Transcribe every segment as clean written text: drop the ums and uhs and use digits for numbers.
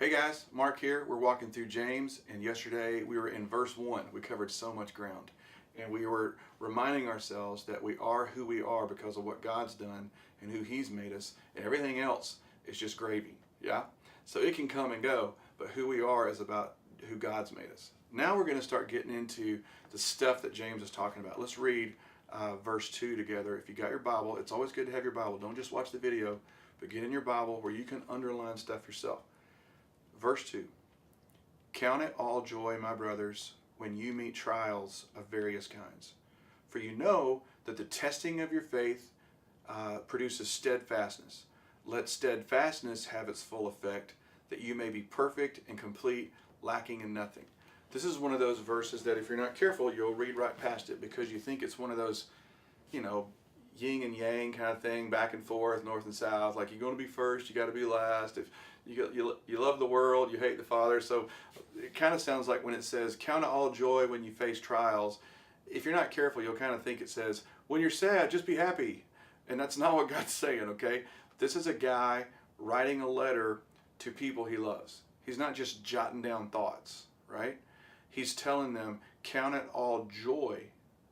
Hey guys, Mark here. We're walking through James, and yesterday we were in verse 1. We covered so much ground, and we were reminding ourselves that we are who we are because of what God's done and who He's made us, and everything else is just gravy. Yeah? So it can come and go, but who we are is about who God's made us. Now we're going to start getting into the stuff that James is talking about. Let's read verse 2 together. If you got your Bible, it's always good to have your Bible. Don't just watch the video, but get in your Bible where you can underline stuff yourself. Verse 2, count it all joy, my brothers, when you meet trials of various kinds. For you know that the testing of your faith produces steadfastness. Let steadfastness have its full effect, that you may be perfect and complete, lacking in nothing. This is one of those verses that if you're not careful, you'll read right past it because you think it's one of those, yin and yang kind of thing, back and forth, north and south. Like you're going to be first, you got to be last. If you love the world, you hate the Father. So it kind of sounds like when it says, count it all joy when you face trials. If you're not careful, you'll kind of think it says, when you're sad, just be happy. And that's not what God's saying, okay? This is a guy writing a letter to people he loves. He's not just jotting down thoughts, right? He's telling them, count it all joy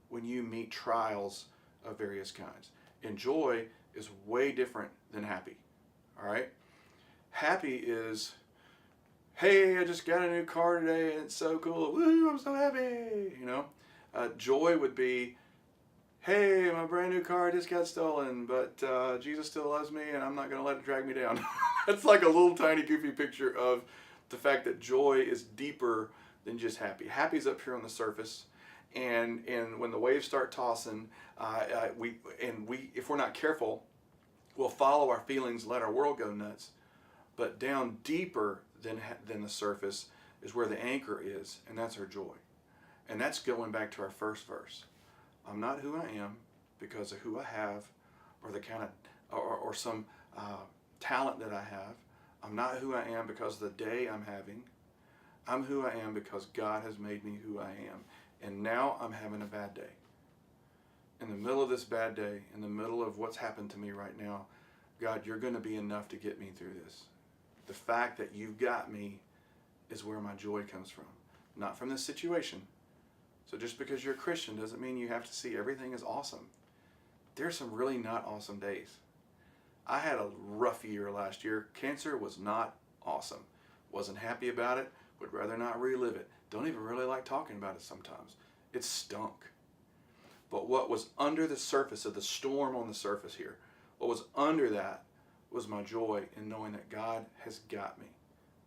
when you meet trials of various kinds. And joy is way different than happy, all right? Happy is, hey, I just got a new car today and it's so cool. Woo, I'm so happy, Joy would be, hey, my brand new car just got stolen, but Jesus still loves me and I'm not going to let it drag me down. That's like a little tiny goofy picture of the fact that joy is deeper than just happy. Happy's up here on the surface, and when the waves start tossing, if we're not careful, we'll follow our feelings, let our world go nuts. But down deeper than the surface is where the anchor is, and that's our joy. And that's going back to our first verse. I'm not who I am because of who I have, or the kind of or some talent that I have. I'm not who I am because of the day I'm having. I'm who I am because God has made me who I am. And now I'm having a bad day. In the middle of this bad day, in the middle of what's happened to me right now, God, you're going to be enough to get me through this. The fact that you've got me is where my joy comes from, not from this situation. So just because you're a Christian doesn't mean you have to see everything as awesome. There's some really not awesome days. I had a rough year last year. Cancer was not awesome. Wasn't happy about it. Would rather not relive it. Don't even really like talking about it sometimes. It stunk. But what was under the surface of the storm on the surface here, what was under that was my joy in knowing that God has got me.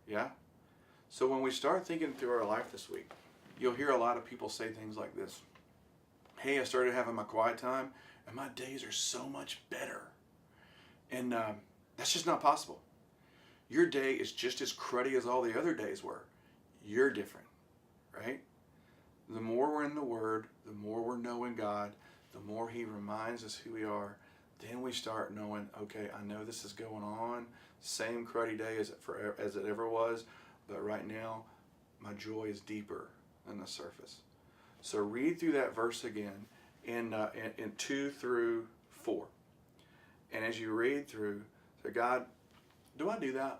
Yeah? So when we start thinking through our life this week, you'll hear a lot of people say things like this. Hey, I started having my quiet time, and my days are so much better. And that's just not possible. Your day is just as cruddy as all the other days were. You're different, right? The more we're in the Word, the more we're knowing God, the more He reminds us who we are, then we start knowing, okay, I know this is going on, same cruddy day as it ever was, but right now, my joy is deeper than the surface. So read through that verse again in 2 through 4. And as you read through, say, God, do I do that?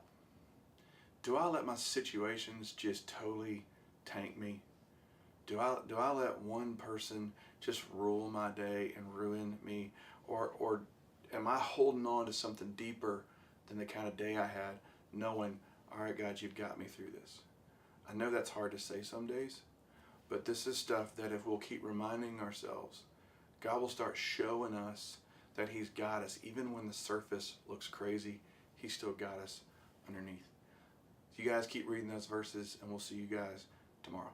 Do I let my situations just totally tank me? Do I let one person just rule my day and ruin me? Or am I holding on to something deeper than the kind of day I had, knowing, all right, God, you've got me through this? I know that's hard to say some days, but this is stuff that if we'll keep reminding ourselves, God will start showing us that He's got us. Even when the surface looks crazy, He's still got us underneath. You guys keep reading those verses, and we'll see you guys tomorrow.